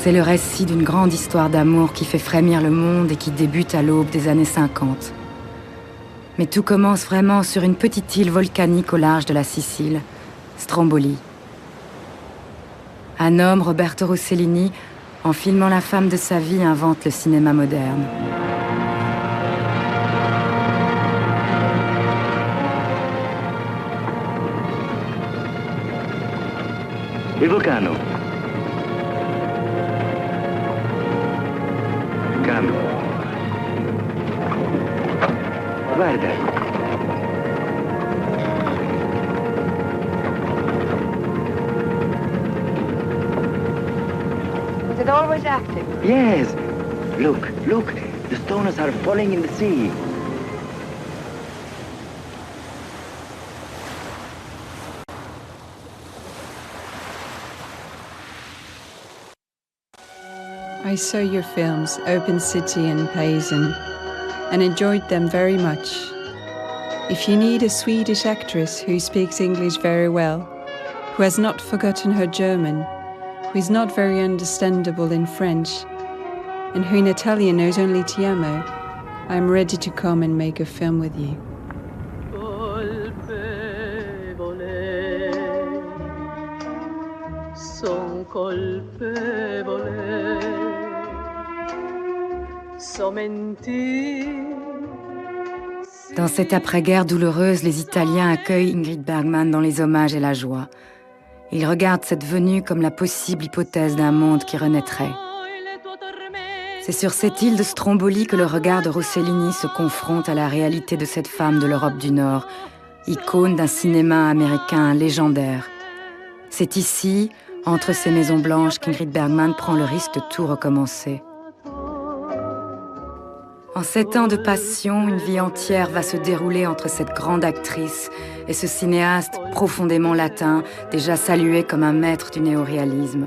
C'est le récit d'une grande histoire d'amour qui fait frémir le monde et qui débute à l'aube des années 50. Mais tout commence vraiment sur une petite île volcanique au large de la Sicile, Stromboli. Un homme, Roberto Rossellini, en filmant la femme de sa vie, invente le cinéma moderne. Il vulcano. Calmo. Guarda. Is it always active? Yes. Look, look. The stones are falling in the sea. I saw your films, Open City and Payson, and enjoyed them very much. If you need a Swedish actress who speaks English very well, who has not forgotten her German, who is not very understandable in French, and who in Italian knows only Ti amo, I am ready to come and make a film with you. Son colpevole, so mentir. Dans cette après-guerre douloureuse, les Italiens accueillent Ingrid Bergman dans les hommages et la joie. Ils regardent cette venue comme la possible hypothèse d'un monde qui renaîtrait. C'est sur cette île de Stromboli que le regard de Rossellini se confronte à la réalité de cette femme de l'Europe du Nord, icône d'un cinéma américain légendaire. C'est ici, entre ces maisons blanches, qu'Ingrid Bergman prend le risque de tout recommencer. En 7 ans de passion, une vie entière va se dérouler entre cette grande actrice et ce cinéaste profondément latin, déjà salué comme un maître du néoréalisme.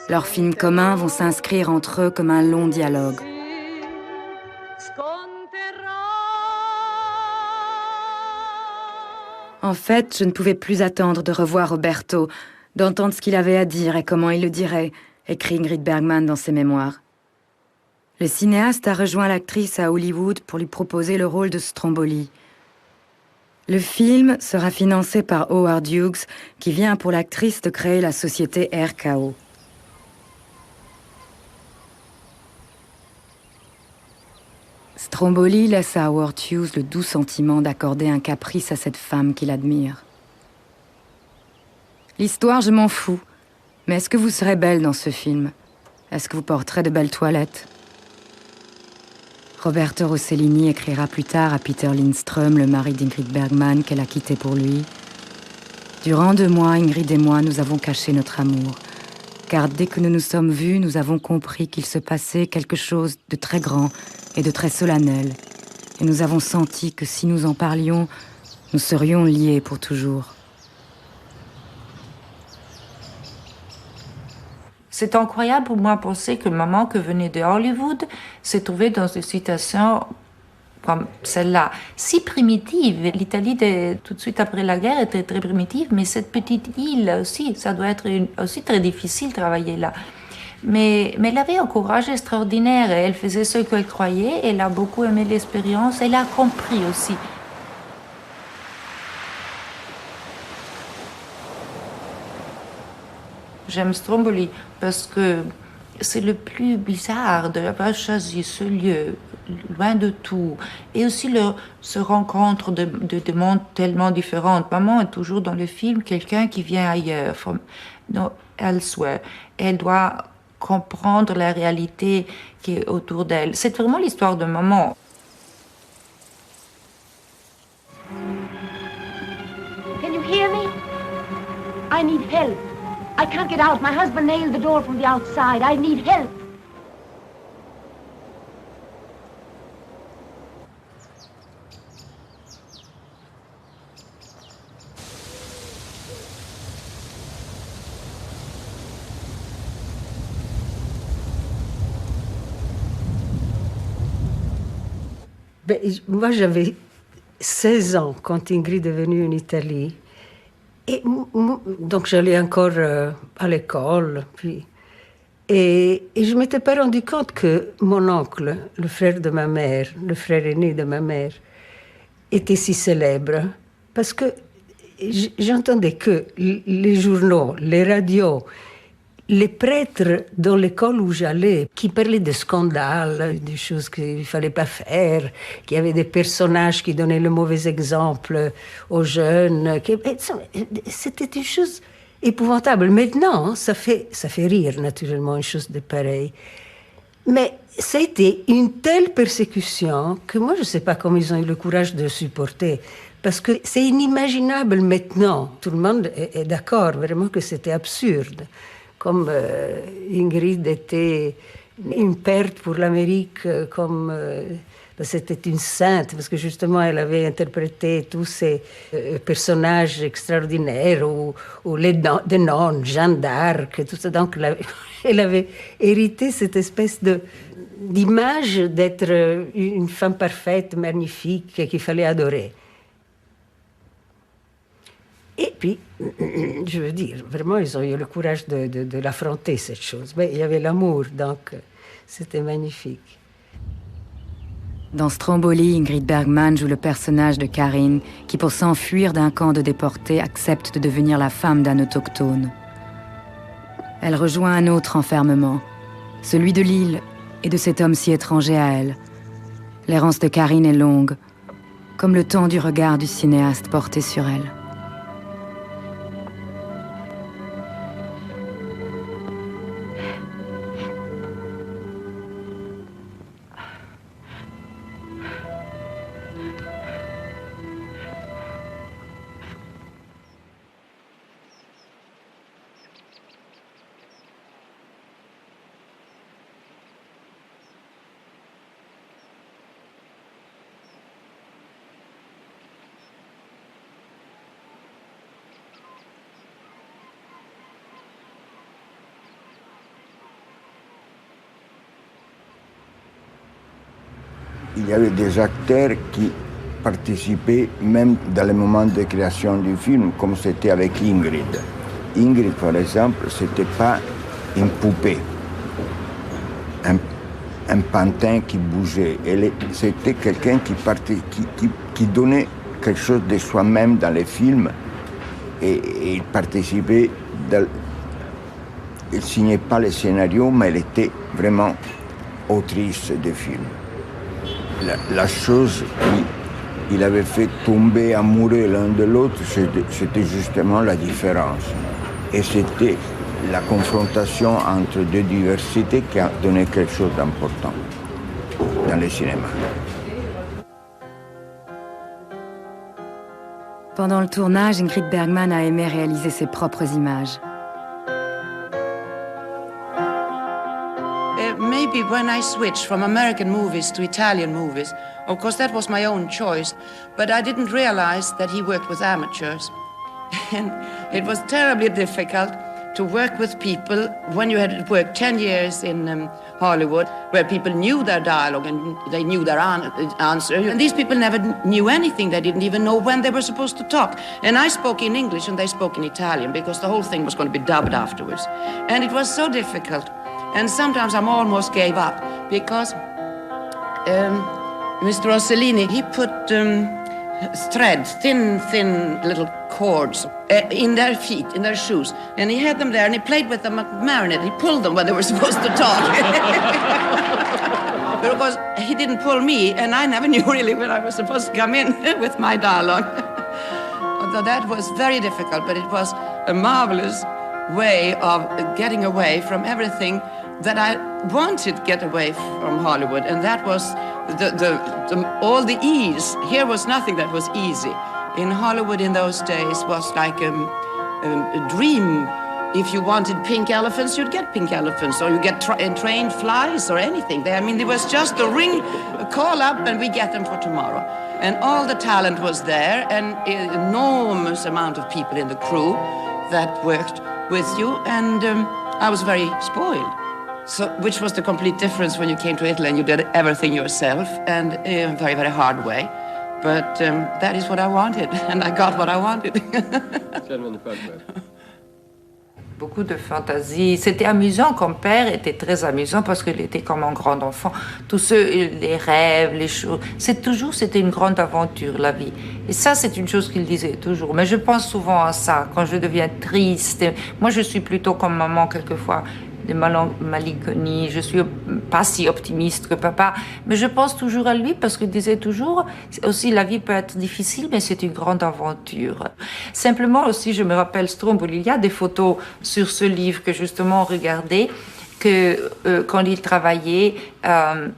Leurs films communs vont s'inscrire entre eux comme un long dialogue. En fait, je ne pouvais plus attendre de revoir Roberto, d'entendre ce qu'il avait à dire et comment il le dirait, écrit Ingrid Bergman dans ses mémoires. Le cinéaste a rejoint l'actrice à Hollywood pour lui proposer le rôle de Stromboli. Le film sera financé par Howard Hughes, qui vient pour l'actrice de créer la société RKO. Stromboli laisse à Howard Hughes le doux sentiment d'accorder un caprice à cette femme qu'il admire. L'histoire, je m'en fous. Mais est-ce que vous serez belle dans ce film? Est-ce que vous porterez de belles toilettes? Roberto Rossellini écrira plus tard à Peter Lindström, le mari d'Ingrid Bergman, qu'elle a quitté pour lui. Durant 2 mois, Ingrid et moi, nous avons caché notre amour. Car dès que nous nous sommes vus, nous avons compris qu'il se passait quelque chose de très grand et de très solennel. Et nous avons senti que si nous en parlions, nous serions liés pour toujours. C'est incroyable pour moi de penser que maman qui venait de Hollywood s'est trouvée dans une situation comme celle-là, si primitive. L'Italie, tout de suite après la guerre, était très primitive, mais cette petite île aussi, ça doit être aussi très difficile de travailler là. Mais elle avait un courage extraordinaire et elle faisait ce qu'elle croyait, elle a beaucoup aimé l'expérience, elle a compris aussi. J'aime Stromboli parce que c'est le plus bizarre d'avoir choisi ce lieu, loin de tout. Et aussi ce rencontre de mondes tellement différents. Maman est toujours dans le film quelqu'un qui vient ailleurs, elsewhere. Elle doit comprendre la réalité qui est autour d'elle. C'est vraiment l'histoire de maman. Can you hear me? I need help. I can't get out. My husband nailed the door from the outside. I need help. Moi, j'avais 16 ans quand Ingrid est venue en Italie. Et donc, j'allais encore à l'école. Puis, Et je ne m'étais pas rendu compte que mon oncle, le frère de ma mère, le frère aîné de ma mère, était si célèbre. Parce que j'entendais que les journaux, les radios, les prêtres dans l'école où j'allais, qui parlaient de scandales, des choses qu'il ne fallait pas faire, qu'il y avait des personnages qui donnaient le mauvais exemple aux jeunes. C'était une chose épouvantable. Maintenant, ça fait rire, naturellement, une chose de pareille. Mais ça a été une telle persécution que moi, je ne sais pas comment ils ont eu le courage de supporter. Parce que c'est inimaginable maintenant. Tout le monde est d'accord, vraiment, que c'était absurde. Comme Ingrid était une perte pour l'Amérique, comme c'était une sainte, parce que justement elle avait interprété tous ces personnages extraordinaires, ou les nonnes, Jeanne d'Arc, tout ça. Donc elle avait hérité cette espèce d'image d'être une femme parfaite, magnifique, qu'il fallait adorer. Et puis, je veux dire, vraiment, ils ont eu le courage de l'affronter, cette chose. Mais il y avait l'amour, donc c'était magnifique. Dans Stromboli, Ingrid Bergman joue le personnage de Karine, qui, pour s'enfuir d'un camp de déportés, accepte de devenir la femme d'un autochtone. Elle rejoint un autre enfermement, celui de l'île et de cet homme si étranger à elle. L'errance de Karine est longue, comme le temps du regard du cinéaste porté sur elle. Il y avait des acteurs qui participaient même dans les moments de création du film, comme c'était avec Ingrid. Ingrid, par exemple, c'était pas une poupée, un pantin qui bougeait. C'était quelqu'un qui donnait quelque chose de soi-même dans les films et il participait. Il signait pas les scénarios, mais elle était vraiment autrice des films. La chose qu'il avait fait tomber amoureux l'un de l'autre, c'était justement la différence. Et c'était la confrontation entre deux diversités qui a donné quelque chose d'important dans le cinéma. Pendant le tournage, Ingrid Bergman a aimé réaliser ses propres images. Maybe when I switched from American movies to Italian movies, of course that was my own choice, but I didn't realize that he worked with amateurs. And it was terribly difficult to work with people when you had worked 10 years in Hollywood, where people knew their dialogue and they knew their answer. And these people never knew anything. They didn't even know when they were supposed to talk. And I spoke in English and they spoke in Italian because the whole thing was going to be dubbed afterwards. And it was so difficult. And sometimes I almost gave up because Mr. Rossellini, he put threads, thin little cords in their feet, in their shoes. And he had them there and he played with them like marionette. He pulled them when they were supposed to talk. But of course, he didn't pull me and I never knew really when I was supposed to come in with my dialogue. Although that was very difficult, but it was a marvelous way of getting away from everything that I wanted to get away from Hollywood, and that was all the ease. Here was nothing that was easy. In Hollywood in those days was like a dream. If you wanted pink elephants, you'd get pink elephants, or you get trained flies or anything. I mean, there was just a ring, a call up, and we get them for tomorrow. And all the talent was there, and an enormous amount of people in the crew that worked with you, and I was very spoiled. So, which was the complete difference when you came to Italy and you did everything yourself, and in a very, very hard way. But that is what I wanted, and I got what I wanted. beaucoup de fantaisie. C'était amusant, comme père était très amusant parce qu'il était comme un grand enfant. Tous les rêves, les choses, c'était une grande aventure, la vie. Et ça, c'est une chose qu'il disait toujours. Mais je pense souvent à ça, quand je deviens triste. Moi, je suis plutôt comme maman, quelquefois, de malinconie. Je suis pas si optimiste que papa, mais je pense toujours à lui parce qu'il disait toujours aussi la vie peut être difficile, mais c'est une grande aventure. Simplement aussi, je me rappelle Stromboli, il y a des photos sur ce livre que justement on regardait, que quand il travaillait,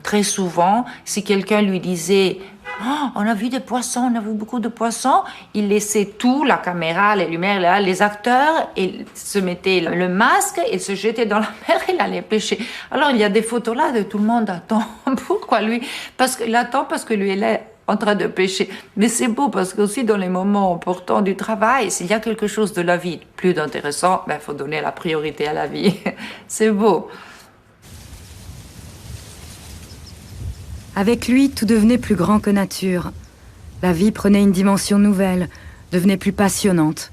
très souvent, si quelqu'un lui disait oh, on a vu des poissons, on a vu beaucoup de poissons. Il laissait tout, la caméra, les lumières, les acteurs, et se mettait le masque, il se jetait dans la mer, il allait pêcher. Alors il y a des photos là de tout le monde attend. Pourquoi lui? Parce qu'il attend parce que lui il est en train de pêcher. Mais c'est beau parce que aussi dans les moments importants du travail, s'il y a quelque chose de la vie plus intéressant, ben faut donner la priorité à la vie. C'est beau. Avec lui, tout devenait plus grand que nature. La vie prenait une dimension nouvelle, devenait plus passionnante.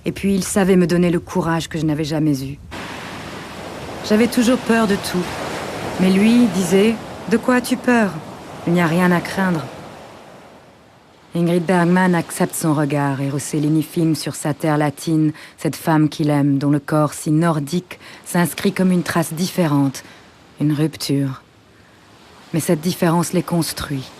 Et puis il savait me donner le courage que je n'avais jamais eu. J'avais toujours peur de tout. Mais lui disait « De quoi as-tu peur? Il n'y a rien à craindre. » Ingrid Bergman accepte son regard et Rossellini filme sur sa terre latine cette femme qu'il aime, dont le corps si nordique s'inscrit comme une trace différente, une rupture. Mais cette différence les construit.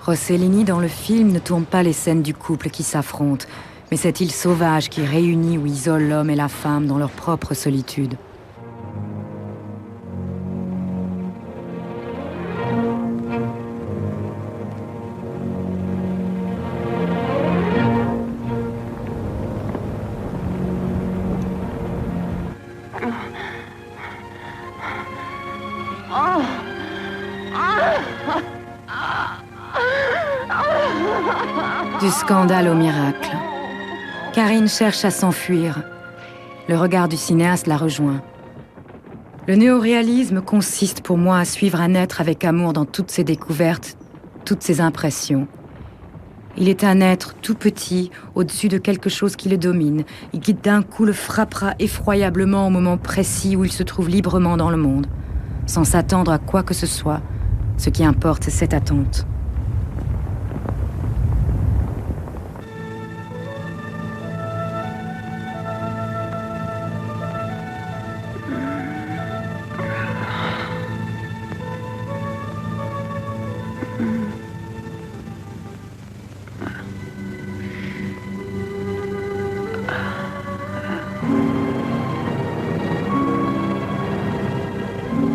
Rossellini, dans le film, ne tourne pas les scènes du couple qui s'affrontent, mais cette île sauvage qui réunit ou isole l'homme et la femme dans leur propre solitude. Du scandale au miracle. Karine cherche à s'enfuir. Le regard du cinéaste la rejoint. Le néoréalisme consiste pour moi à suivre un être avec amour dans toutes ses découvertes, toutes ses impressions. Il est un être tout petit, au-dessus de quelque chose qui le domine, et qui d'un coup le frappera effroyablement au moment précis où il se trouve librement dans le monde, sans s'attendre à quoi que ce soit. Ce qui importe, c'est cette attente.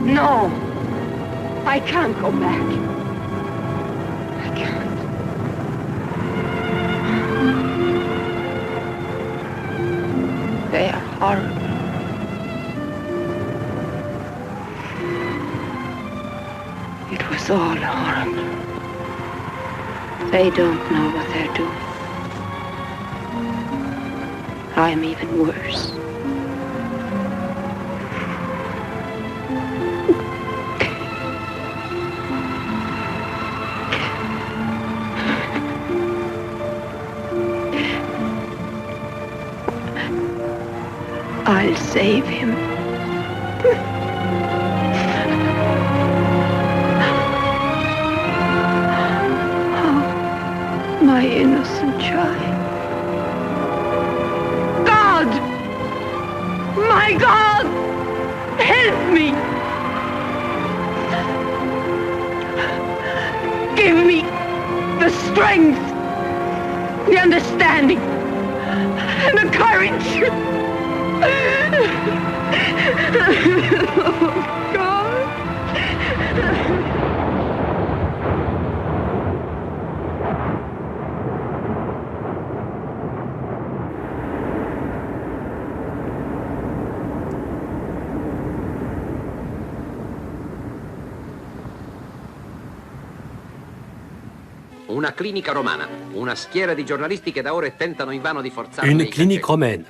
No, I can't go back. I can't. They are horrible. It was all horrible. They don't know what they're doing. I'm even worse. I'll save him. Oh, my innocent child. God! My God! Help me! Give me the strength, the understanding, and the courage. Oh, God. On Une clinique romaine.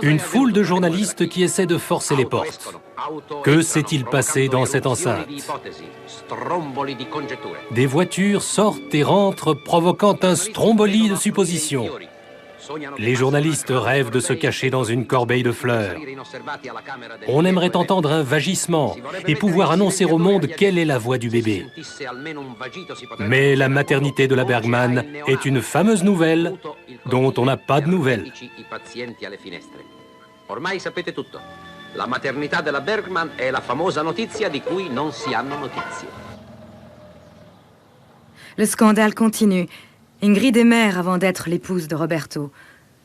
Une foule de journalistes qui essaient de forcer les portes. Que s'est-il passé dans cette enceinte? Des voitures sortent et rentrent, provoquant un stromboli de suppositions. Les journalistes rêvent de se cacher dans une corbeille de fleurs. On aimerait entendre un vagissement et pouvoir annoncer au monde quelle est la voix du bébé. Mais la maternité de la Bergman est une fameuse nouvelle dont on n'a pas de nouvelles. Ormai sapete tutto. La maternità della Bergman è la famosa notizia di cui non si hanno notizie. Le scandale continue. Ingrid est mère avant d'être l'épouse de Roberto.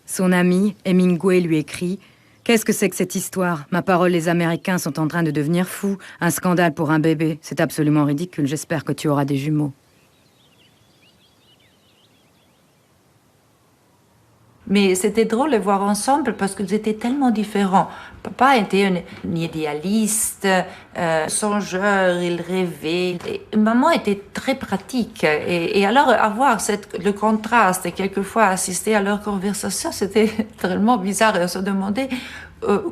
Son ami, Hemingway, lui écrit « Qu'est-ce que c'est que cette histoire? Ma parole, les Américains sont en train de devenir fous. Un scandale pour un bébé. C'est absolument ridicule. J'espère que tu auras des jumeaux. » Mais c'était drôle de les voir ensemble parce qu'ils étaient tellement différents. Papa était un idéaliste, songeur, il rêvait. Et maman était très pratique. Et alors, avoir le contraste et quelquefois assister à leur conversation, c'était tellement bizarre. Et on se demandait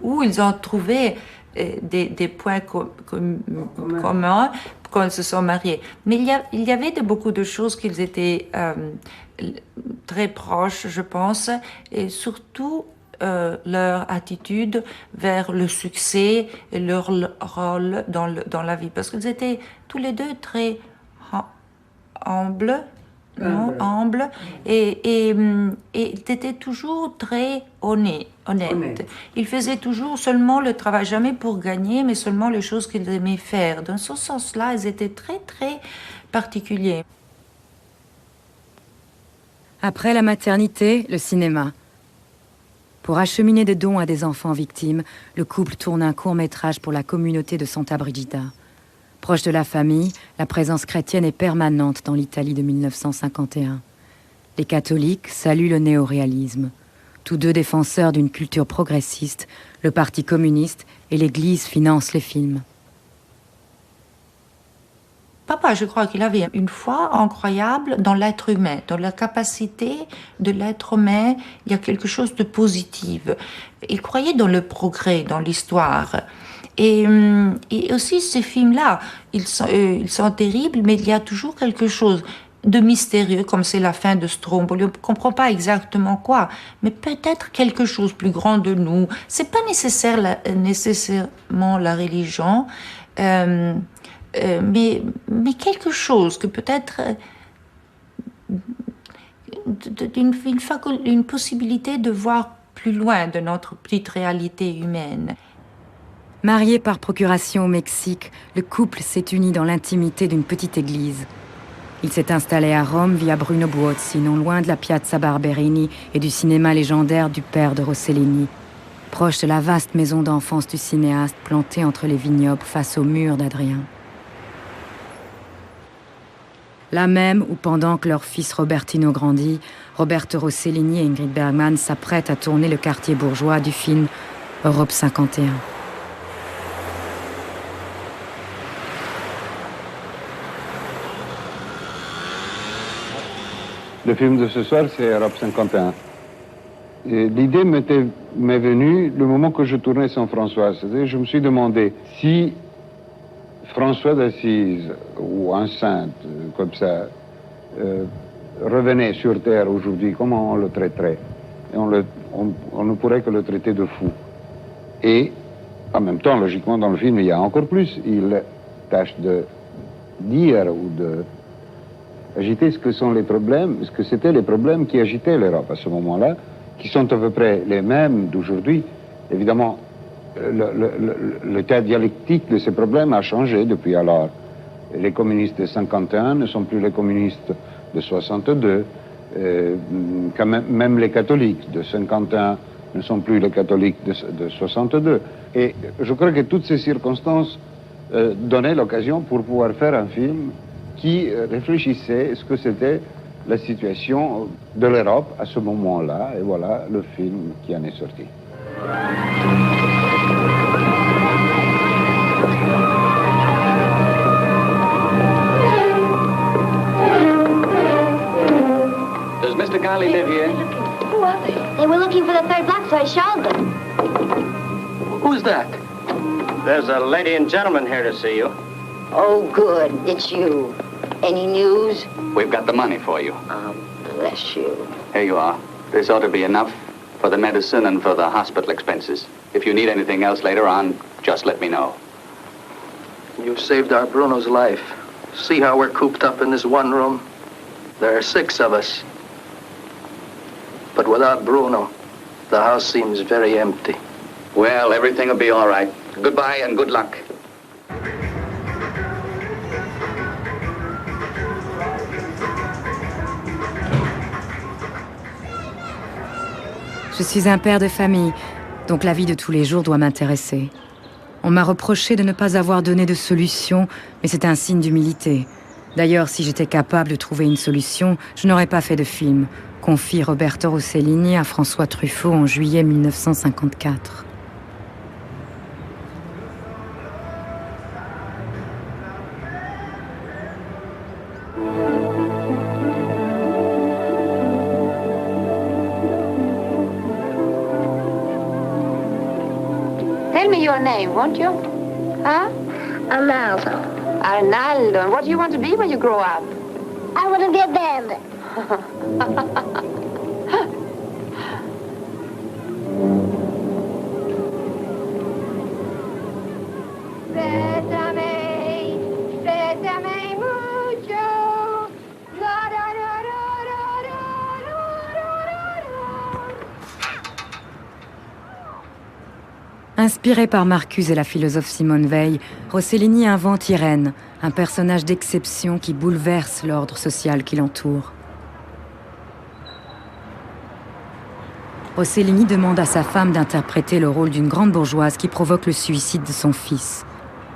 où ils ont trouvé des points communs quand ils se sont mariés. Mais il y avait beaucoup de choses qu'ils étaient très proches, je pense, et surtout leur attitude vers le succès et leur rôle dans la vie. Parce qu'ils étaient tous les deux très humbles, et ils étaient toujours très honnêtes. Ils faisaient toujours seulement le travail, jamais pour gagner, mais seulement les choses qu'ils aimaient faire. Dans ce sens-là, ils étaient très, très particuliers. Après la maternité, le cinéma. Pour acheminer des dons à des enfants victimes, le couple tourne un court-métrage pour la communauté de Santa Brigida. Proche de la famille, la présence chrétienne est permanente dans l'Italie de 1951. Les catholiques saluent le néoréalisme. Tous deux défenseurs d'une culture progressiste, le Parti communiste et l'Église financent les films. Papa, je crois qu'il avait une foi incroyable dans l'être humain, dans la capacité de l'être humain. Il y a quelque chose de positif. Il croyait dans le progrès, dans l'histoire. Et aussi, ces films-là, ils sont terribles, mais il y a toujours quelque chose de mystérieux, comme c'est la fin de Stromboli. On ne comprend pas exactement quoi, mais peut-être quelque chose plus grand de nous. C'est pas nécessairement la religion, mais quelque chose que peut-être une possibilité de voir plus loin de notre petite réalité humaine. Marié par procuration au Mexique, le couple s'est uni dans l'intimité d'une petite église. Il s'est installé à Rome via Bruno Buozzi, non loin de la Piazza Barberini et du cinéma légendaire du père de Rossellini, proche de la vaste maison d'enfance du cinéaste plantée entre les vignobles face au mur d'Adrien. Là même où, pendant que leur fils Robertino grandit, Roberto Rossellini et Ingrid Bergman s'apprêtent à tourner le quartier bourgeois du film Europe 51. Le film de ce soir, c'est Europe 51. L'idée m'est venue le moment que je tournais sans François. C'est-à-dire, je me suis demandé si François d'Assise ou un saint comme ça revenait sur Terre aujourd'hui, comment on le traiterait? Et on ne pourrait que le traiter de fou. Et en même temps, logiquement, dans le film, il y a encore plus. Il tâche de dire ou de agiter ce que sont les problèmes, ce que c'était les problèmes qui agitaient l'Europe à ce moment-là, qui sont à peu près les mêmes d'aujourd'hui. Évidemment, le cas dialectique de ces problèmes a changé depuis alors. Les communistes de 51 ne sont plus les communistes de 62. Quand même les catholiques de 51 ne sont plus les catholiques de 62. Et je crois que toutes ces circonstances donnaient l'occasion pour pouvoir faire un film qui réfléchissait à ce que c'était la situation de l'Europe à ce moment-là. Et voilà le film qui en est sorti. kindly live here? Who are they? They were looking for the third block, so I showed them. Who's that? There's a lady and gentleman here to see you. Oh, good. It's you. Any news? We've got the money for you. Bless you. Here you are. This ought to be enough for the medicine and for the hospital expenses. If you need anything else later on, just let me know. You've saved our Bruno's life. See how we're cooped up in this one room? There are 6 of us. But without Bruno, the house seems very empty. Well, everything will be all right. Goodbye and good luck. Je suis un père de famille, donc la vie de tous les jours doit m'intéresser. On m'a reproché de ne pas avoir donné de solution, mais c'est un signe d'humilité. D'ailleurs, si j'étais capable de trouver une solution, je n'aurais pas fait de film, confie Roberto Rossellini à François Truffaut en juillet 1954. Tell me your name, won't you? Huh? Arnaldo. Arnaldo. And what do you want to be when you grow up? I want to be a bandit. Bésame mucho. Inspiré par Marcuse et la philosophe Simone Veil, Rossellini invente Irène, un personnage d'exception qui bouleverse l'ordre social qui l'entoure. Rossellini demande à sa femme d'interpréter le rôle d'une grande bourgeoise qui provoque le suicide de son fils.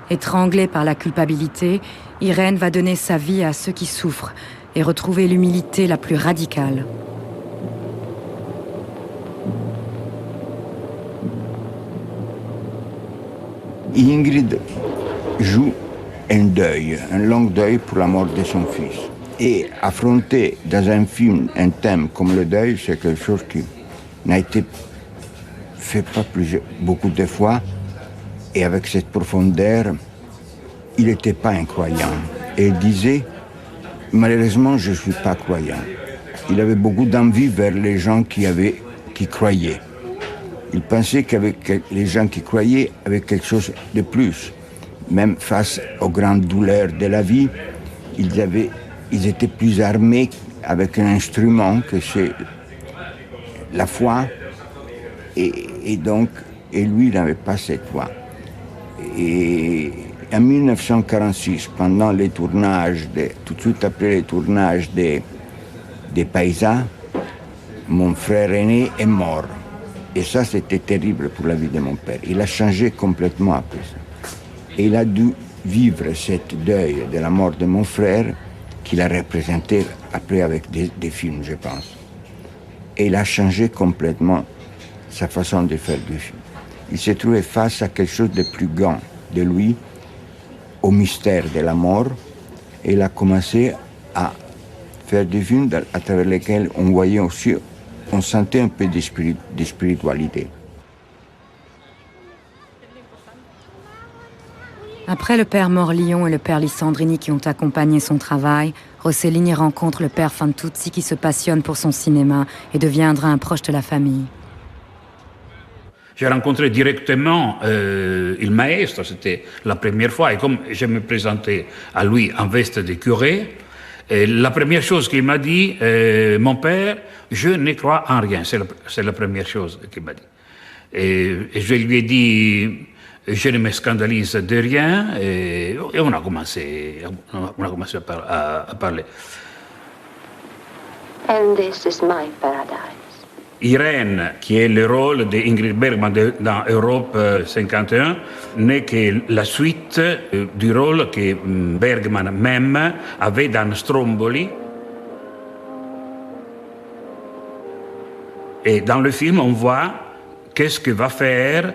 Étranglée par la culpabilité, Irène va donner sa vie à ceux qui souffrent et retrouver l'humilité la plus radicale. Ingrid joue un deuil, un long deuil pour la mort de son fils. Et affronter dans un film un thème comme le deuil, c'est quelque chose qui n'a été fait pas beaucoup de fois. Et avec cette profondeur, il n'était pas un croyant. Et il disait, malheureusement, je ne suis pas croyant. Il avait beaucoup d'envie vers les gens qui croyaient. Il pensait qu'avec les gens qui croyaient avait quelque chose de plus. Même face aux grandes douleurs de la vie, ils étaient plus armés avec un instrument que c'est la foi. Et lui, il n'avait pas cette foi. Et en 1946, pendant les tournages, tout de suite après les tournages des Paysans, mon frère aîné est mort. Et ça, c'était terrible pour la vie de mon père. Il a changé complètement après ça. Et il a dû vivre cette deuil de la mort de mon frère, qu'il a représenté après avec des films, je pense. Et il a changé complètement sa façon de faire du film. Il s'est trouvé face à quelque chose de plus grand de lui, au mystère de la mort, et il a commencé à faire des films à travers lesquels on voyait aussi, on sentait un peu de spiritualité. Après le père Morlion et le père Lissandrini qui ont accompagné son travail, Rossellini rencontre le père Fantuzzi qui se passionne pour son cinéma et deviendra un proche de la famille. J'ai rencontré directement il maestro, c'était la première fois, et comme je me présentais à lui en veste de curé, la première chose qu'il m'a dit, mon père, je ne crois en rien, c'est la première chose qu'il m'a dit. Et je lui ai dit, je ne me scandalise de rien, et on a commencé à parler. And this is my paradise. Irène, qui est le rôle d'Ingrid Bergman dans Europe 51, n'est que la suite du rôle que Bergman même avait dans Stromboli. Et dans le film, on voit qu'est-ce que va faire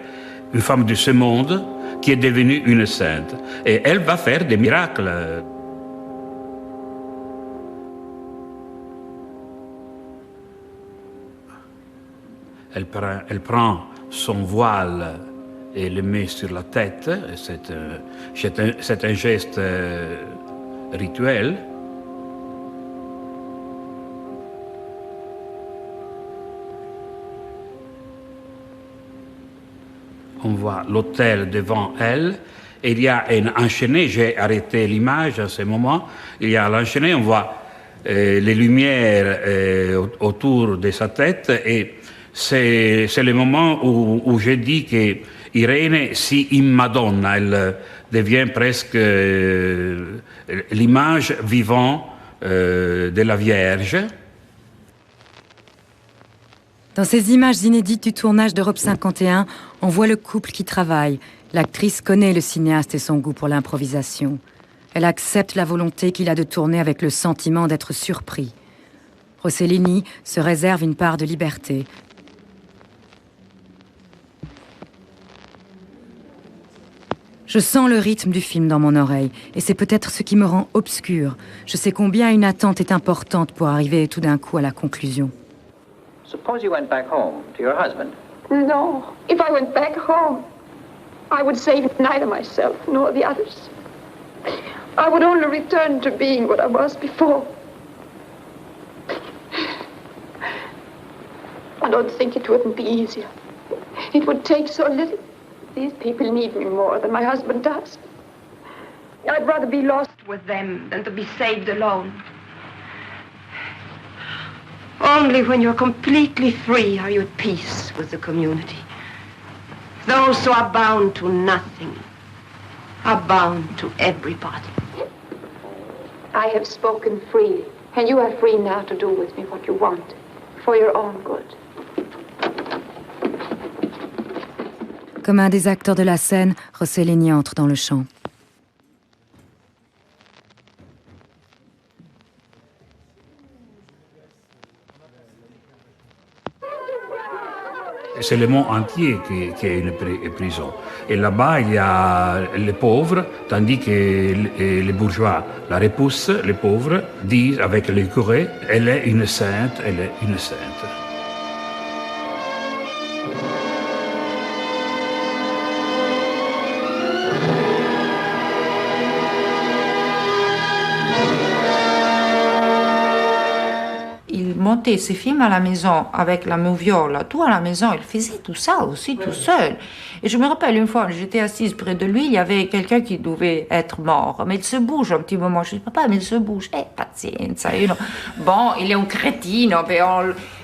une femme de ce monde qui est devenue une sainte. Et elle va faire des miracles. Elle prend son voile et le met sur la tête. C'est un geste rituel. On voit l'autel devant elle. Et il y a un enchaîné, j'ai arrêté l'image à ce moment. Il y a l'enchaîné, on voit les lumières autour de sa tête. Et c'est le moment où j'ai dit que Irene si in Madonna, elle devient presque l'image vivante de la Vierge. Dans ces images inédites du tournage d'Europe 51, on voit le couple qui travaille. L'actrice connaît le cinéaste et son goût pour l'improvisation. Elle accepte la volonté qu'il a de tourner avec le sentiment d'être surpris. Rossellini se réserve une part de liberté. Je sens le rythme du film dans mon oreille, et c'est peut-être ce qui me rend obscure. Je sais combien une attente est importante pour arriver tout d'un coup à la conclusion. Suppose you went back home to your husband. No. If I went back home, I would save neither myself nor the others. I would only return to being what I was before. I don't think it wouldn't be easier. It would take so little. These people need me more than my husband does. I'd rather be lost with them than to be saved alone. Only when you're completely free are you at peace with the community. Those who are bound to nothing are bound to everybody. I have spoken freely, and you are free now to do with me what you want, for your own good. Comme un des acteurs de la scène, Rossellini entre dans le champ. C'est le monde entier qui est une prison. Et là-bas, il y a les pauvres, tandis que les bourgeois la repoussent. Les pauvres disent avec le curé, elle est une sainte, elle est une sainte. Monter ses films à la maison avec la moviola, tout à la maison, il faisait tout ça aussi tout seul. Et je me rappelle une fois, j'étais assise près de lui, il y avait quelqu'un qui devait être mort, mais il se bouge un petit moment. Je dis, papa, mais il se bouge. Pazienza, you know. Bon, il est un crétin, mais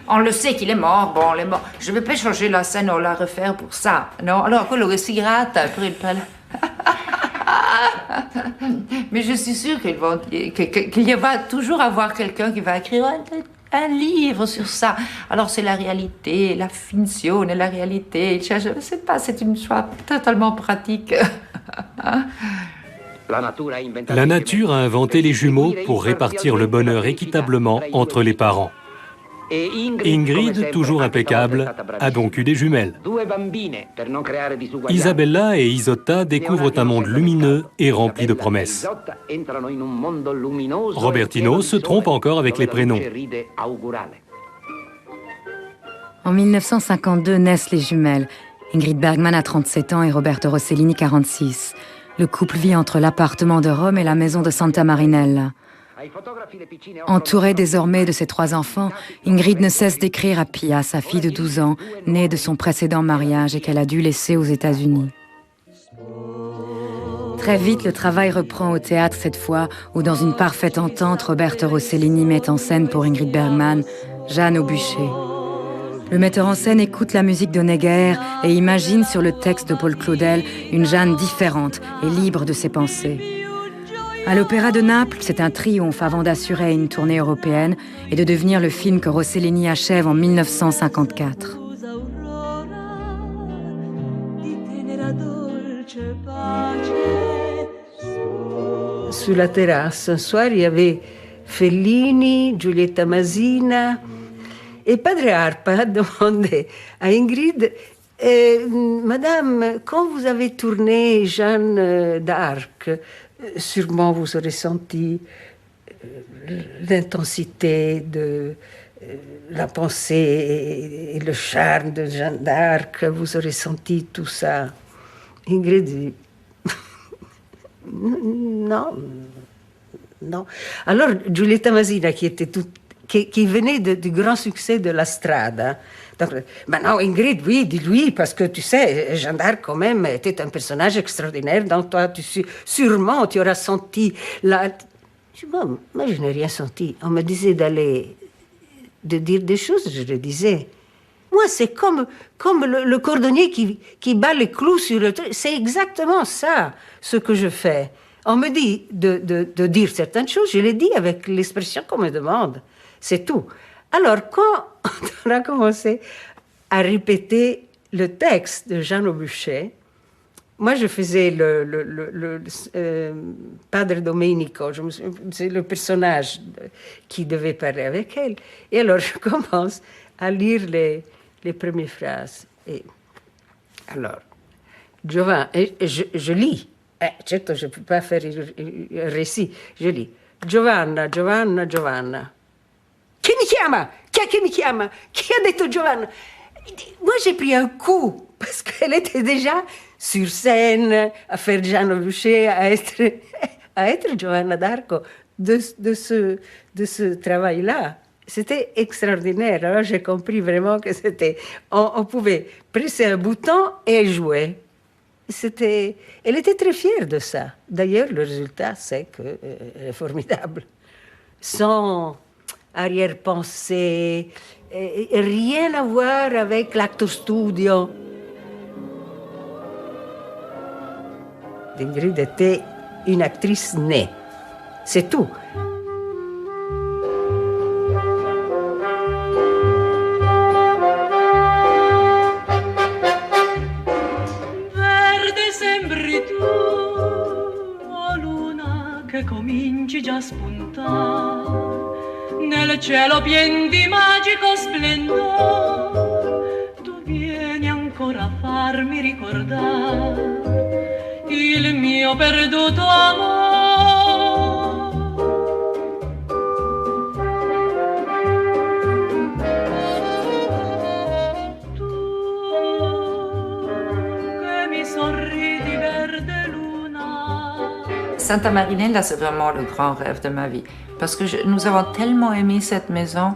on le sait qu'il est mort, bon, il est mort. Je ne vais pas changer la scène ou la refaire pour ça, non? Alors, quello che si gratta, après il parle. Mais je suis sûre qu'il y va toujours avoir quelqu'un qui va écrire un livre sur ça. Alors c'est la réalité, la fiction et la réalité. Je ne sais pas, c'est une choix totalement pratique. La nature a inventé les jumeaux pour répartir le bonheur équitablement entre les parents. Ingrid, toujours impeccable, a donc eu des jumelles. Isabella et Isotta découvrent un monde lumineux et rempli de promesses. Robertino se trompe encore avec les prénoms. En 1952 naissent les jumelles. Ingrid Bergman a 37 ans et Roberto Rossellini 46. Le couple vit entre l'appartement de Rome et la maison de Santa Marinella. Entourée désormais de ses 3 enfants, Ingrid ne cesse d'écrire à Pia, sa fille de 12 ans, née de son précédent mariage et qu'elle a dû laisser aux États-Unis. Très vite, le travail reprend au théâtre cette fois, où dans une parfaite entente, Roberto Rossellini met en scène pour Ingrid Bergman Jeanne au bûcher. Le metteur en scène écoute la musique d'Honegger et imagine sur le texte de Paul Claudel une Jeanne différente et libre de ses pensées. À l'Opéra de Naples, c'est un triomphe avant d'assurer une tournée européenne et de devenir le film que Rossellini achève en 1954. Sur la terrasse, un soir, il y avait Fellini, Giulietta Masina, et Padre Arpa demandait à Ingrid Madame, quand vous avez tourné Jeanne d'Arc, sûrement vous aurez senti l'intensité de la pensée et le charme de Jeanne d'Arc, vous aurez senti tout ça. Ingrid dit, non. Alors, Giulietta Masina, qui venait du grand succès de La Strada, donc, maintenant, Ingrid, oui, dis-lui, parce que tu sais, Jeanne d'Arc, quand même, était un personnage extraordinaire. Donc, toi, sûrement, tu auras senti la... Je dis, bon, moi, je n'ai rien senti. On me disait de dire des choses, je le disais. Moi, c'est comme le cordonnier qui bat les clous sur le truc. C'est exactement ça, ce que je fais. On me dit de dire certaines choses, je les dis avec l'expression qu'on me demande. C'est tout. Alors, quand on a commencé à répéter le texte de Jeanne Aubuchet, moi, je faisais le Padre Domenico, c'est le personnage qui devait parler avec elle. Et alors, je commence à lire les premières phrases. Et alors, Giovanna, et je lis. Certo, je ne peux pas faire un récit. Je lis. Giovanna. Chi mi chiama? Chi è che mi chiama? Chi ha detto Giovanna? Moi, j'ai pris un coup, parce qu'elle était déjà sur scène, à faire Jeanne Aubuchet, à être Giovanna d'Arco de ce travail-là. C'était extraordinaire. Alors, j'ai compris vraiment que c'était... On pouvait presser un bouton et elle jouait. Elle était très fière de ça. D'ailleurs, le résultat, c'est qu'elle est formidable. Sans arrière-pensée, rien à voir avec l'actor studio. Ingrid était une actrice née. C'est tout. Che cominci già a spuntare nel cielo pien di magico splendore, tu vieni ancora a farmi ricordare il mio perduto amore. Tu che mi sorridi verde luna. Santa Marinella, c'est vraiment le grand rêve de ma vie. Parce que nous avons tellement aimé cette maison.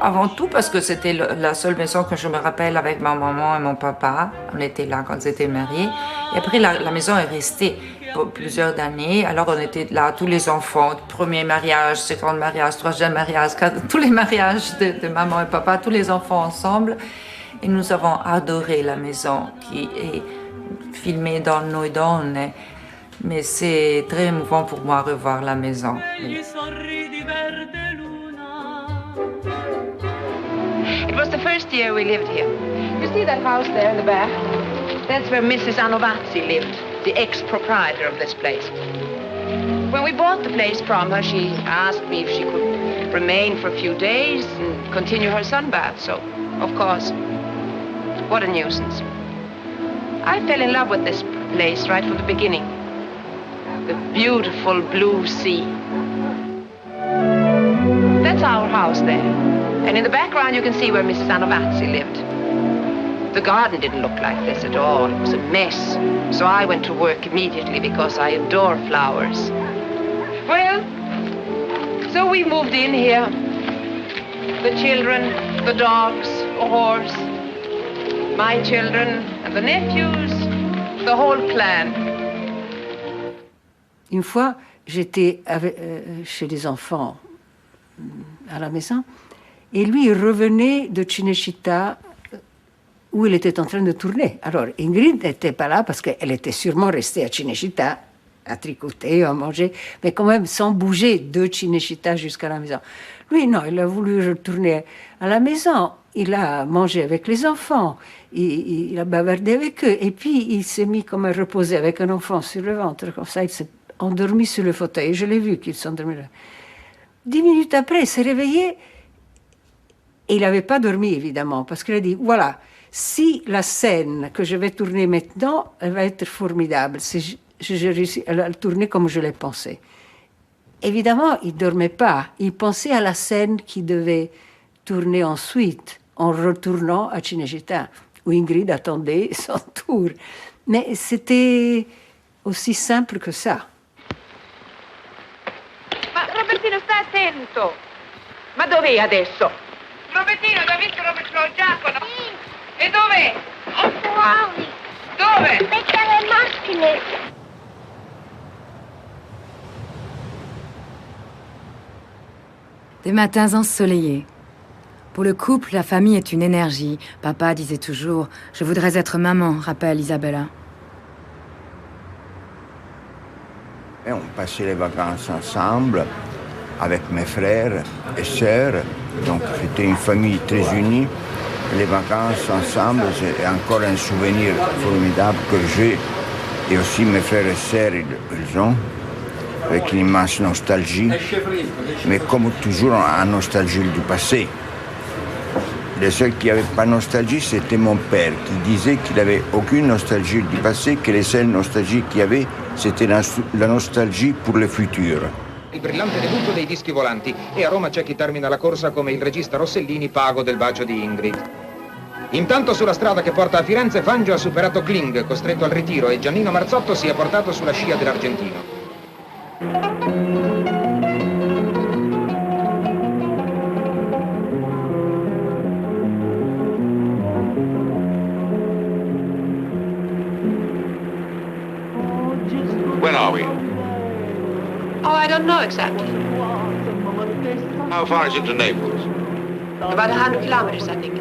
Avant tout parce que c'était la seule maison que je me rappelle avec ma maman et mon papa. On était là quand ils étaient mariés. Et après, la maison est restée pour plusieurs années. Alors, on était là, tous les enfants, premier mariage, second mariage, troisième mariage, tous les mariages de maman et papa, tous les enfants ensemble. Et nous avons adoré la maison qui est filmée dans Noi Donne. Mais c'est très émouvant pour moi de revoir la maison. Oui. It was the first year we lived here. You see that house there in the back? That's where Mrs. Anovazzi lived, the ex-proprietor of this place. When we bought the place from her, she asked me if she could remain for a few days and continue her sunbath. So, of course, what a nuisance. I fell in love with this place right from the beginning. The beautiful blue sea. That's our house there. And in the background you can see where Mrs. Anovazzi lived. The garden didn't look like this at all. It was a mess. So I went to work immediately because I adore flowers. Well, so we moved in here. The children, the dogs, a horse, my children and the nephews, the whole clan. Une fois, j'étais chez les enfants à la maison, et lui, il revenait de Cinecittà, où il était en train de tourner. Alors, Ingrid n'était pas là parce qu'elle était sûrement restée à Cinecittà, à tricoter, à manger, mais quand même sans bouger de Cinecittà jusqu'à la maison. Lui, non, il a voulu retourner à la maison. Il a mangé avec les enfants, il a bavardé avec eux, et puis il s'est mis comme à reposer avec un enfant sur le ventre, comme ça, il s'est endormi sur le fauteuil. Je l'ai vu qu'il s'endormit là. 10 minutes après, il s'est réveillé, et il n'avait pas dormi, évidemment, parce qu'il a dit, voilà, si la scène que je vais tourner maintenant, elle va être formidable, si je réussis à la tourner comme je l'ai pensé. Évidemment, il ne dormait pas. Il pensait à la scène qu'il devait tourné ensuite, en retournant à Cinecittà, où Ingrid attendait son tour. Mais c'était aussi simple que ça. Ma Robertino, sta attento! Ma dov'è adesso? Robertino, hai visto lo Giacomo? Sì. E dov'è? È fuori. Dove? Aspetta le macchine. Des matins ensoleillés. Pour le couple, la famille est une énergie. Papa disait toujours « Je voudrais être maman », rappelle Isabella. Et on passait les vacances ensemble avec mes frères et sœurs. Donc c'était une famille très unie. Les vacances ensemble, c'est encore un souvenir formidable que j'ai. Et aussi mes frères et sœurs, ils ont, avec une immense nostalgie. Mais comme toujours, en nostalgie du passé. Le seul qui n'avait pas de nostalgie, c'était mon père, qui disait qu'il n'avait aucune nostalgie du passé, que les seules nostalgies qu'il y avait, c'était la nostalgie pour le futur. Il brillante debutto dei dischi volanti e a Roma c'è chi termina la corsa come il regista Rossellini pago del bacio di Ingrid. Intanto sulla strada che porta a Firenze Fangio ha superato Kling, costretto al ritiro, e Giannino Marzotto si è portato sulla scia dell'argentino. Where are we? Oh, I don't know exactly. How far is it to Naples? About 100 kilometers, I think.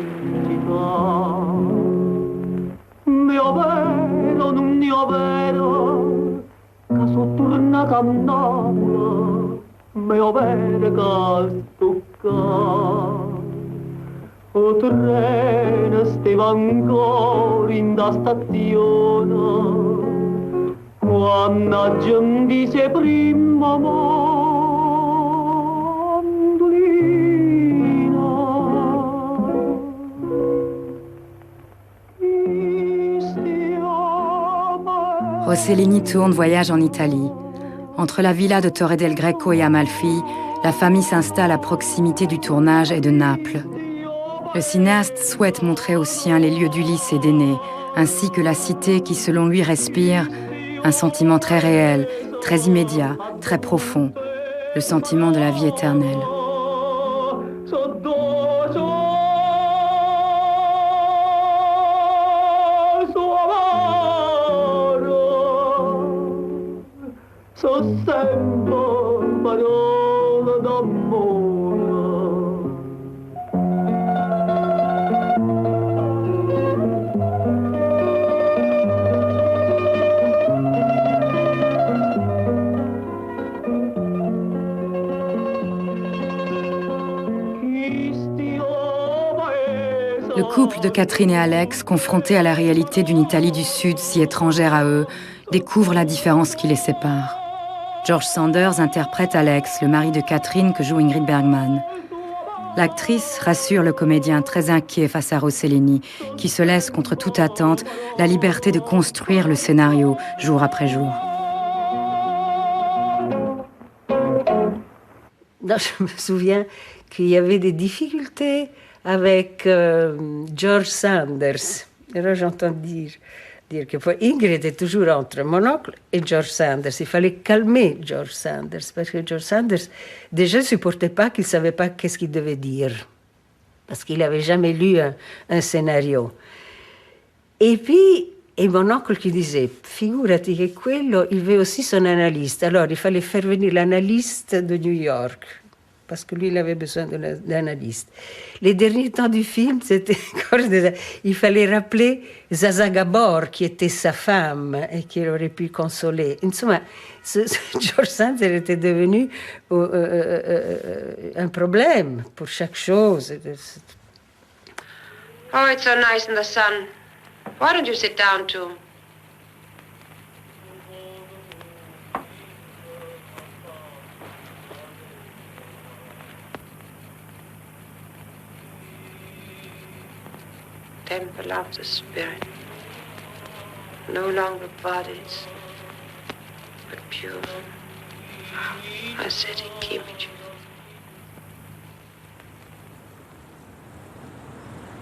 Mio vero, non mio vero, che sono tornata a Napoli, mio vero che stucca. O treno stava ancora in da stazione, quando a gente dice prima Rossellini tourne voyage en Italie. Entre la villa de Torre del Greco et Amalfi, la famille s'installe à proximité du tournage et de Naples. Le cinéaste souhaite montrer aux siens les lieux d'Ulysse et d'Énée, ainsi que la cité qui, selon lui, respire un sentiment très réel, très immédiat, très profond, le sentiment de la vie éternelle. Le couple de Catherine et Alex, confrontés à la réalité d'une Italie du Sud si étrangère à eux, découvrent la différence qui les sépare. George Sanders interprète Alex, le mari de Catherine que joue Ingrid Bergman. L'actrice rassure le comédien très inquiet face à Rossellini, qui se laisse contre toute attente la liberté de construire le scénario jour après jour. Non, je me souviens qu'il y avait des difficultés avec George Sanders. Alors j'entends dire que Ingrid était toujours entre mon oncle et George Sanders. Il fallait calmer George Sanders, parce que George Sanders déjà ne supportait pas qu'il ne savait pas qu'est-ce qu'il devait dire, parce qu'il n'avait jamais lu un scénario. Et puis, mon oncle qui disait, figurati che quello, il veut aussi son analyste. Alors, il fallait faire venir l'analyste de New York, parce que lui, il avait besoin d'un analyste. Les derniers temps du film, c'était il fallait rappeler Zaza Gabor, qui était sa femme et qui aurait pu consoler. Insomma, George Sanders était devenu un problème pour chaque chose. Oh, it's so nice in the sun. Why don't you sit down, too? Temple of the spirit, no longer bodies, but pure, ascetic images.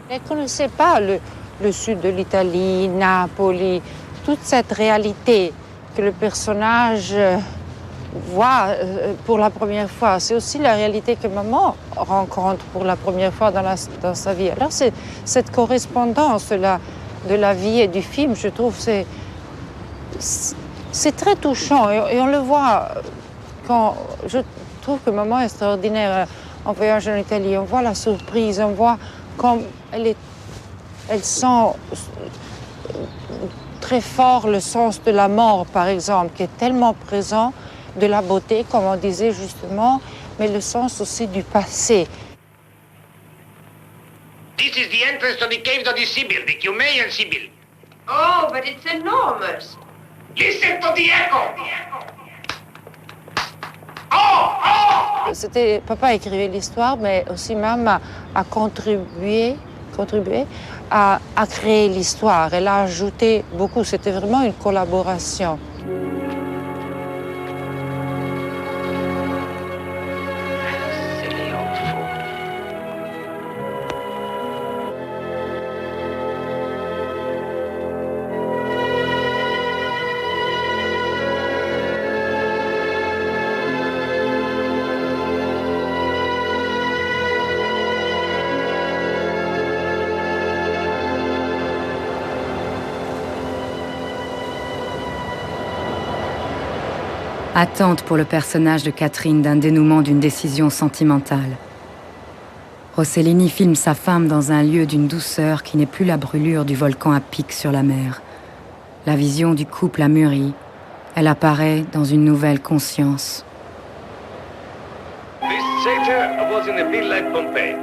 Elle ne connaissait pas le sud de l'Italie, Napoli, toute cette réalité que le personnage voit pour la première fois. C'est aussi la réalité que maman rencontre pour la première fois dans sa vie. Alors cette correspondance de la vie et du film, je trouve, c'est très touchant. Et on le voit quand... Je trouve que maman est extraordinaire en voyage en Italie. On voit la surprise, on voit comme elle sent très fort le sens de la mort, par exemple, qui est tellement présent, de la beauté, comme on disait justement, mais le sens aussi du passé. This is the entrance to the caves of the Sibyl, the Cumaean Sibyl. Oh, but it's enormous. Listen to the echo! Papa écrivait l'histoire, mais aussi maman a contribué à créer l'histoire. Elle a ajouté beaucoup. C'était vraiment une collaboration. Attente pour le personnage de Catherine d'un dénouement d'une décision sentimentale. Rossellini filme sa femme dans un lieu d'une douceur qui n'est plus la brûlure du volcan à pic sur la mer. La vision du couple a mûri. Elle apparaît dans une nouvelle conscience. This satyr was in a field like Pompeii,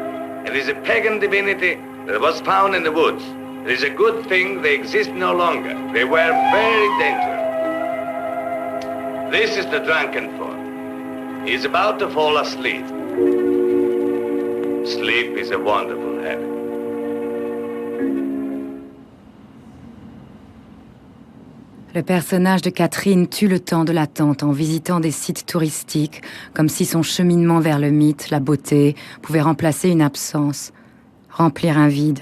and is a pagan divinity that was found in the woods. It is a good thing they exist no longer. They were very dangerous. This is the drunken form. He is about to fall asleep. Sleep is a wonderful habit. Le personnage de Catherine tue le temps de l'attente en visitant des sites touristiques, comme si son cheminement vers le mythe, la beauté, pouvait remplacer une absence, remplir un vide.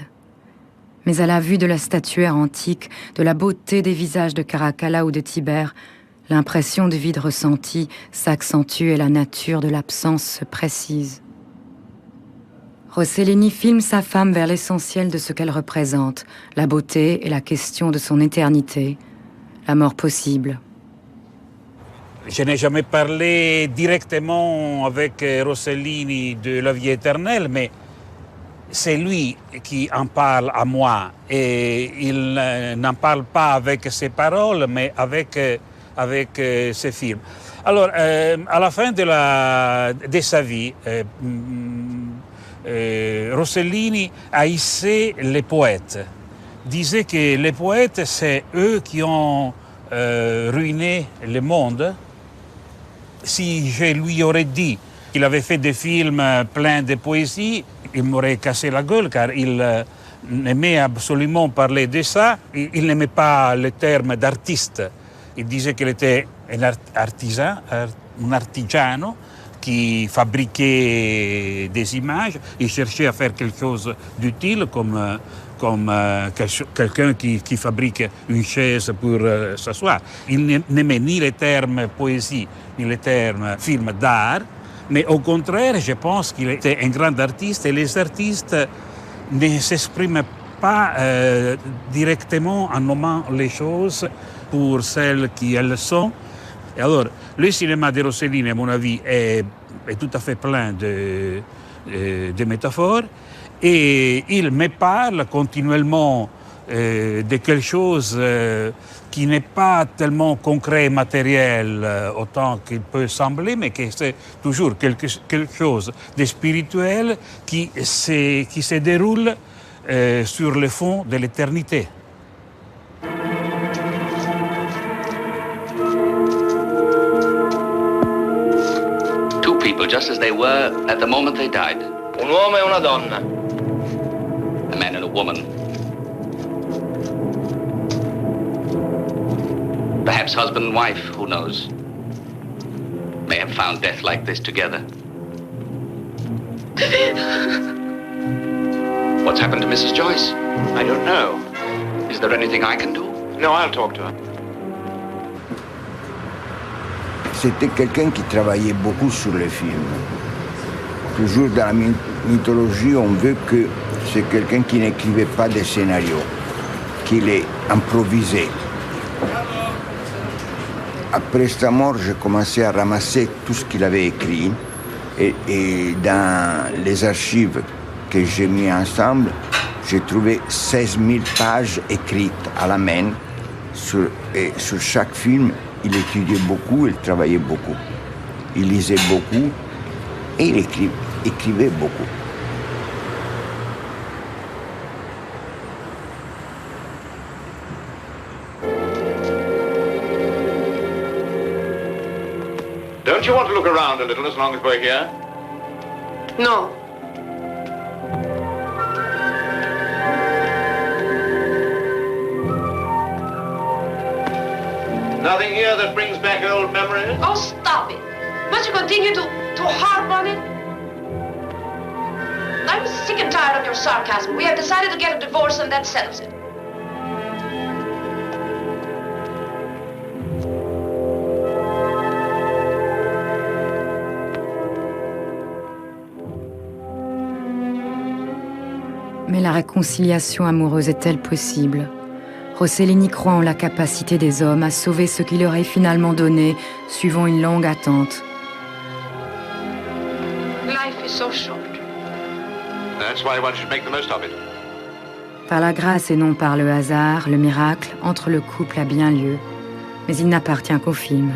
Mais à la vue de la statuaire antique, de la beauté des visages de Caracalla ou de Tibère, l'impression de vide ressenti s'accentue et la nature de l'absence se précise. Rossellini filme sa femme vers l'essentiel de ce qu'elle représente, la beauté et la question de son éternité, la mort possible. Je n'ai jamais parlé directement avec Rossellini de la vie éternelle, mais c'est lui qui en parle à moi. Et il n'en parle pas avec ses paroles, mais avec ses films. Alors, à la fin de sa vie, Rossellini haïssait les poètes. Disait que les poètes, c'est eux qui ont ruiné le monde. Si je lui aurais dit qu'il avait fait des films pleins de poésie, il m'aurait cassé la gueule, car il n'aimait absolument parler de ça. Il n'aimait pas le terme d'artiste. Il disait qu'il était un artigiano qui fabriquait des images. Il cherchait à faire quelque chose d'utile, comme quelqu'un qui fabrique une chaise pour s'asseoir. Il n'aimait ni les termes poésie, ni les termes film d'art, mais au contraire, je pense qu'il était un grand artiste, et les artistes ne s'expriment pas directement en nommant les choses pour celles qu'elles sont. Et alors, le cinéma de Rossellini, à mon avis, est tout à fait plein de métaphores, et il me parle continuellement de quelque chose qui n'est pas tellement concret et matériel autant qu'il peut sembler, mais que c'est toujours quelque chose de spirituel qui se déroule sur le fond de l'éternité. Two people just as they were at the moment they died. Un uomo e una donna. A man and a woman. Perhaps husband and wife, who knows? May have found death like this together. What's happened to Mrs. Joyce? I don't know. Is there anything I can do? No, I'll talk to her. C'était quelqu'un qui travaillait beaucoup sur les films. Toujours dans la mythologie, on veut que c'est quelqu'un qui n'écrivait pas des scénarios, qu'il est improvisé. Après sa mort, j'ai commencé à ramasser tout ce qu'il avait écrit. Et dans les archives que j'ai mis ensemble, j'ai trouvé 16 000 pages écrites à la main. Et sur chaque film, il étudiait beaucoup, il travaillait beaucoup. Il lisait beaucoup et il écrivait beaucoup. Don't you want to look around a little as long as we're here? No. Nothing here that brings back old memories? Oh, stop it. Must you continue to harp on it? I'm sick and tired of your sarcasm. We have decided to get a divorce and that settles it. Mais la réconciliation amoureuse est-elle possible? Rossellini croit en la capacité des hommes à sauver ce qui leur est finalement donné, suivant une longue attente. Life is so short. That's why one should make the most of it. Par la grâce et non par le hasard, le miracle entre le couple a bien lieu, mais il n'appartient qu'au film.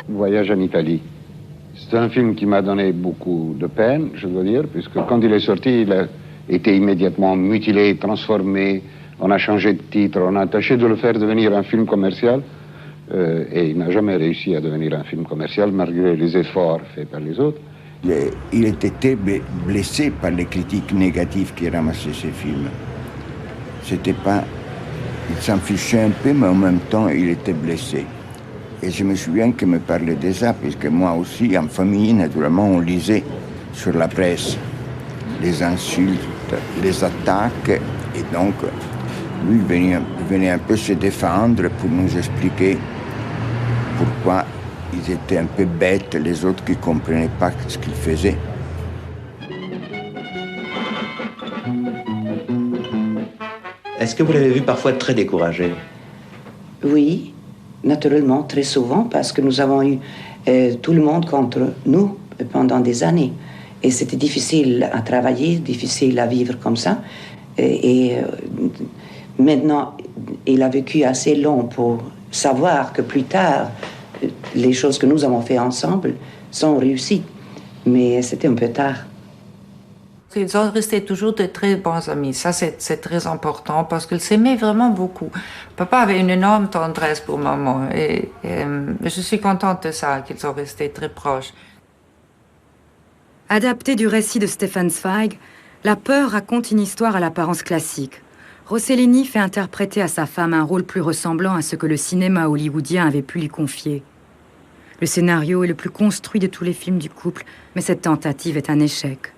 Voyage en Italie. C'est un film qui m'a donné beaucoup de peine, je dois dire, puisque quand il est sorti, il a été immédiatement mutilé, transformé, on a changé de titre, on a tâché de le faire devenir un film commercial, et il n'a jamais réussi à devenir un film commercial, malgré les efforts faits par les autres. Il était blessé par les critiques négatives qui ramassaient ces films. C'était pas... Il s'en fichait un peu, mais en même temps, il était blessé. Et je me souviens qu'il me parlait de ça, puisque moi aussi, en famille, naturellement, on lisait sur la presse les insultes, les attaques. Et donc, lui venait un peu se défendre pour nous expliquer pourquoi ils étaient un peu bêtes, les autres qui ne comprenaient pas ce qu'ils faisaient. Est-ce que vous l'avez vu parfois très découragé? Oui, naturellement, très souvent, parce que nous avons eu tout le monde contre nous pendant des années. Et c'était difficile à travailler, difficile à vivre comme ça. Et maintenant, il a vécu assez long pour savoir que plus tard, les choses que nous avons fait ensemble sont réussies. Mais c'était un peu tard. Ils ont resté toujours de très bons amis. Ça, c'est très important parce qu'ils s'aimaient vraiment beaucoup. Papa avait une énorme tendresse pour maman et je suis contente de ça, qu'ils sont restés très proches. Adapté du récit de Stefan Zweig, La peur raconte une histoire à l'apparence classique. Rossellini fait interpréter à sa femme un rôle plus ressemblant à ce que le cinéma hollywoodien avait pu lui confier. Le scénario est le plus construit de tous les films du couple, mais cette tentative est un échec.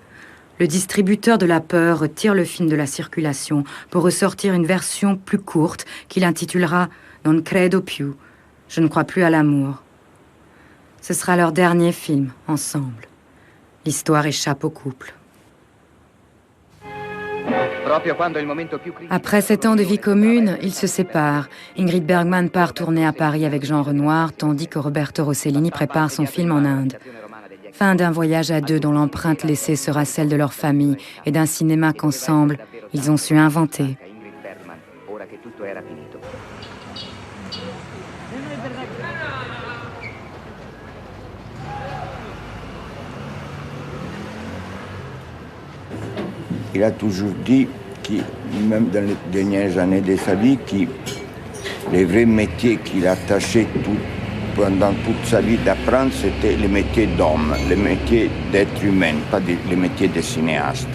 Le distributeur de La peur retire le film de la circulation pour ressortir une version plus courte qu'il intitulera « Non credo più », « Je ne crois plus à l'amour ». Ce sera leur dernier film, ensemble. L'histoire échappe au couple. Après 7 ans de vie commune, ils se séparent. Ingrid Bergman part tourner à Paris avec Jean Renoir, tandis que Roberto Rossellini prépare son film en Inde. Fin d'un voyage à deux dont l'empreinte laissée sera celle de leur famille et d'un cinéma qu'ensemble, ils ont su inventer. Il a toujours dit, même dans les dernières années de sa vie, que les vrais métiers qu'il attachait pendant toute sa vie d'apprendre, c'était le métier d'homme, le métier d'être humain, pas le métier de cinéaste.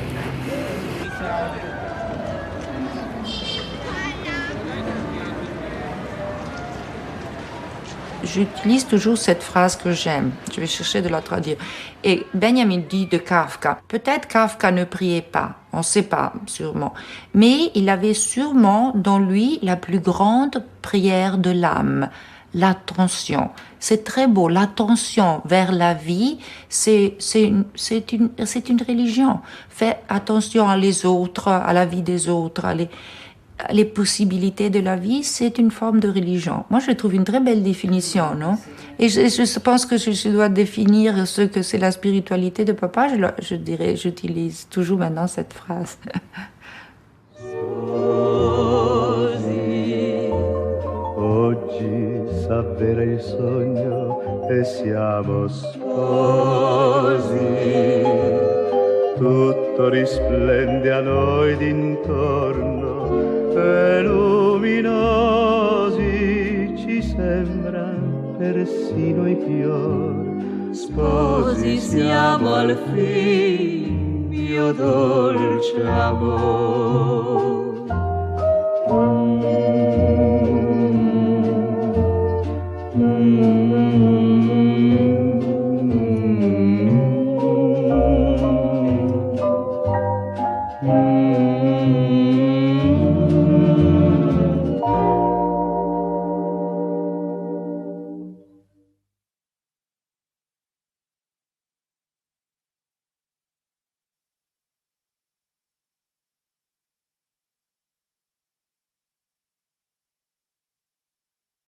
J'utilise toujours cette phrase que j'aime. Je vais chercher de la traduire. Et Benjamin dit de Kafka, peut-être Kafka ne priait pas, on ne sait pas sûrement, mais il avait sûrement dans lui la plus grande prière de l'âme, l'attention. C'est très beau, l'attention vers la vie, c'est une religion. Faire attention à les autres, à la vie des autres, les possibilités de la vie, c'est une forme de religion. Moi, je trouve une très belle définition, non? Et je pense que je dois définir ce que c'est la spiritualité de papa. Je dirais, j'utilise toujours maintenant cette phrase. Oggi s'avvera il sogno e siamo sposi. Tutto risplende a noi d'intorno e luminosi ci sembran persino i fiori. Sposi siamo al fin, mio dolce amore.